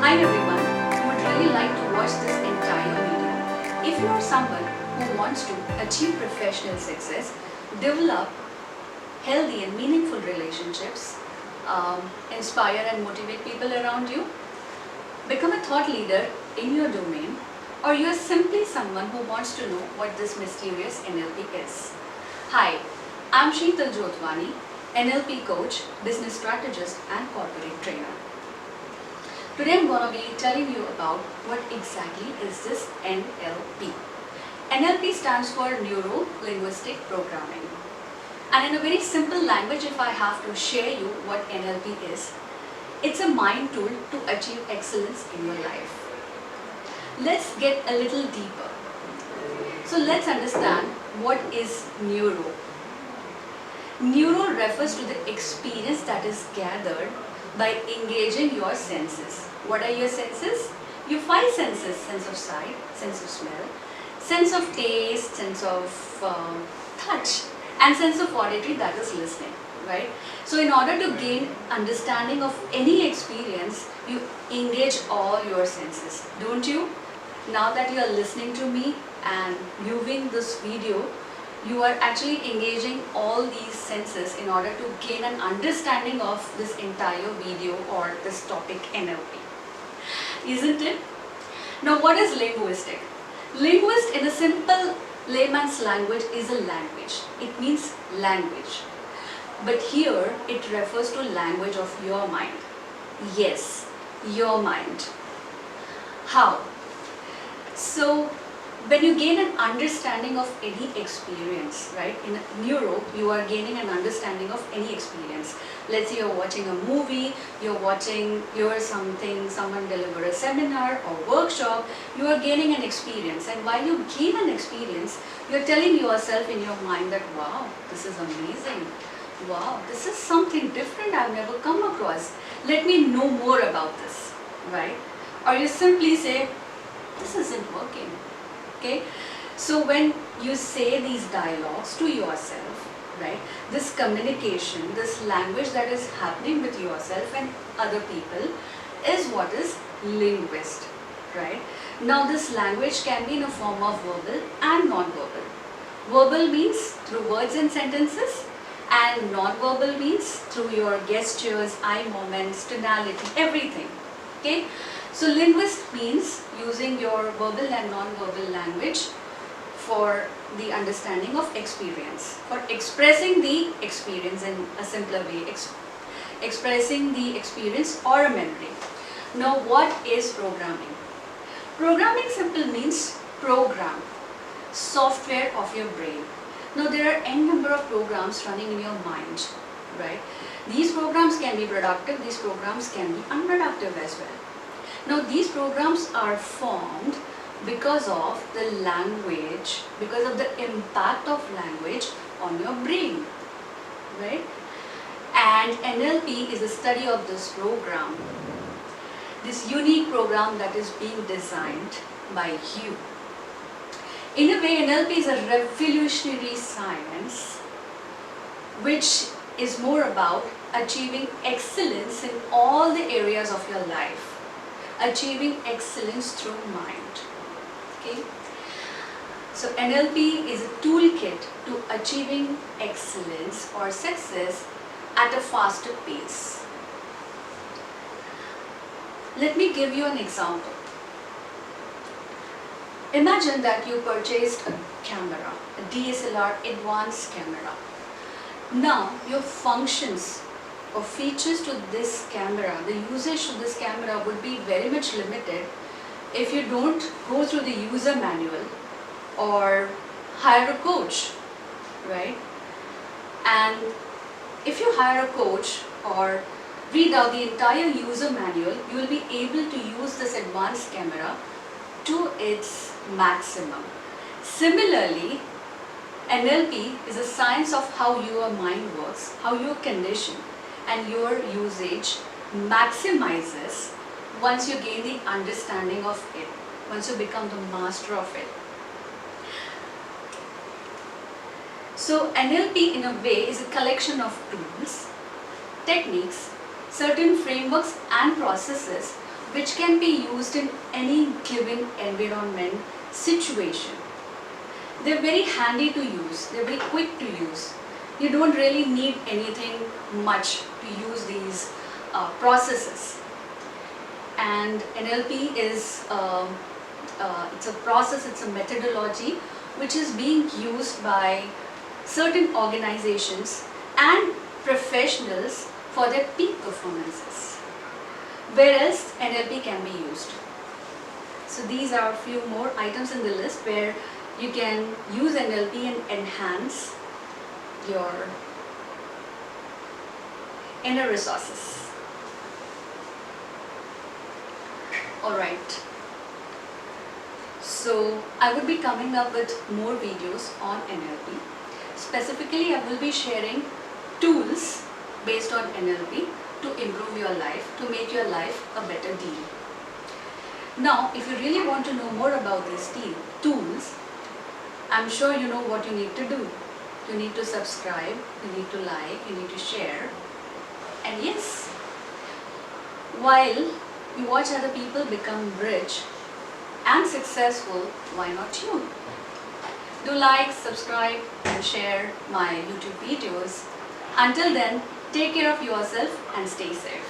Hi everyone, I would really like to watch this entire video. If you are someone who wants to achieve professional success, develop healthy and meaningful relationships, inspire and motivate people around you, become a thought leader in your domain, or you are simply someone who wants to know what this mysterious NLP is. Hi, I'm Sheetal Jotwani, NLP coach, business strategist and corporate trainer. Today I'm going to be telling you about what exactly is this NLP. NLP stands for Neuro Linguistic Programming. And in a very simple language, if I have to share you what NLP is, it's a mind tool to achieve excellence in your life. Let's get a little deeper. So let's understand what is neuro. Neuro refers to the experience that is gathered by engaging your senses. What are your senses? Your five senses: sense of sight, sense of smell, sense of taste, sense of touch, and sense of auditory, that is listening, right? So in order to gain understanding of any experience, you engage all your senses, don't you? Now that you are listening to me and viewing this video, you are actually engaging all these senses in order to gain an understanding of this entire video or this topic NLP. Isn't it? Now what is linguistic? Linguist in a simple layman's language is a language. It means language. But here it refers to language of your mind. Yes, your mind. How? So when you gain an understanding of any experience, right? In neuro, you are gaining an understanding of any experience. Let's say you're watching a movie, someone deliver a seminar or workshop, you are gaining an experience. And while you gain an experience, you're telling yourself in your mind that, wow, this is amazing. Wow, this is something different I've never come across. Let me know more about this, right? Or you simply say, this isn't working. Okay, so when you say these dialogues to yourself, right, this communication, this language that is happening with yourself and other people is what is linguist, right? Now this language can be in a form of verbal and non-verbal. Verbal means through words and sentences, and non-verbal means through your gestures, eye movements, tonality, everything. Okay. So linguist means using your verbal and non-verbal language for the understanding of experience, for expressing the experience in a simpler way, expressing the experience or a memory. Now what is programming? Programming simply means program, software of your brain. Now there are n number of programs running in your mind, right? These programs can be productive, these programs can be unproductive as well. Now these programs are formed because of the language, because of the impact of language on your brain, right? And NLP is a study of this program, this unique program that is being designed by you. In a way, NLP is a revolutionary science which is more about achieving excellence in all the areas of your life. Achieving excellence through mind. Okay. So NLP is a toolkit to achieving excellence or success at a faster pace. Let me give you an example. Imagine that you purchased a camera, a DSLR advanced camera. Now your functions or features to this camera, the usage to this camera would be very much limited if you don't go through the user manual or hire a coach, right? And if you hire a coach or read out the entire user manual, you will be able to use this advanced camera to its maximum. Similarly, NLP is a science of how your mind works, how you are conditioned, and your usage maximizes once you gain the understanding of it, once you become the master of it. So NLP in a way is a collection of tools, techniques, certain frameworks and processes which can be used in any given environment situation. They're very handy to use, they're very quick to use. You don't really need anything much to use these processes. And NLP is it's a process, it's a methodology which is being used by certain organizations and professionals for their peak performances, whereas NLP can be used. So these are a few more items in the list where you can use NLP and enhance your inner resources. Alright, so I would be coming up with more videos on NLP. Specifically, I will be sharing tools based on NLP to improve your life, to make your life a better deal. Now, if you really want to know more about these tools, I'm sure you know what you need to do. You need to subscribe, you need to like, you need to share. And yes, while you watch other people become rich and successful, why not you? Do like, subscribe and share my YouTube videos. Until then, take care of yourself and stay safe.